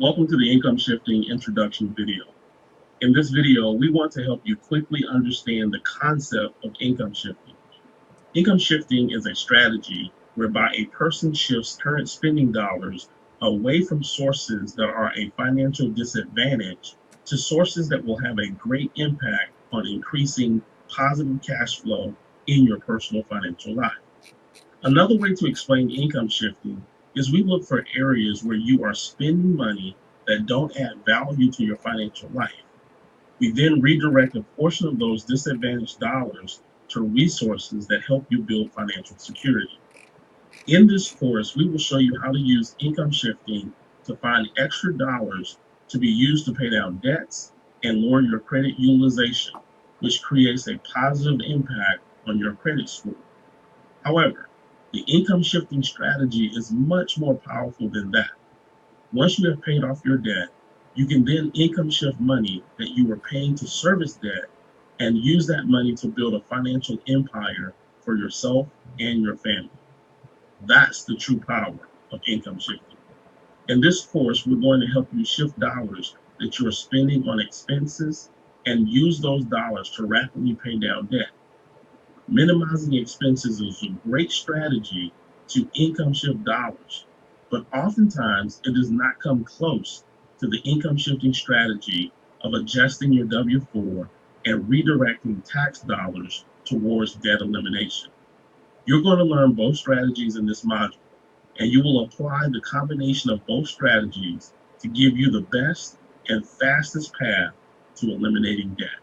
Welcome to the Income Shifting introduction video. In this video, we want to help you quickly understand the concept of income shifting. Income shifting is a strategy whereby a person shifts current spending dollars away from sources that are a financial disadvantage to sources that will have a great impact on increasing positive cash flow in your personal financial life. Another way to explain income shifting is we look for areas where you are spending money that don't add value to your financial life. We then redirect a portion of those disadvantaged dollars to resources that help you build financial security. In this course, we will show you how to use income shifting to find extra dollars to be used to pay down debts and lower your credit utilization, which creates a positive impact on your credit score. However, the income shifting strategy is much more powerful than that. Once you have paid off your debt, you can then income shift money that you were paying to service debt and use that money to build a financial empire for yourself and your family. That's the true power of income shifting. In this course, we're going to help you shift dollars that you are spending on expenses and use those dollars to rapidly pay down debt. Minimizing expenses is a great strategy to income shift dollars, but oftentimes it does not come close to the income shifting strategy of adjusting your W-4 and redirecting tax dollars towards debt elimination. You're going to learn both strategies in this module, and you will apply the combination of both strategies to give you the best and fastest path to eliminating debt.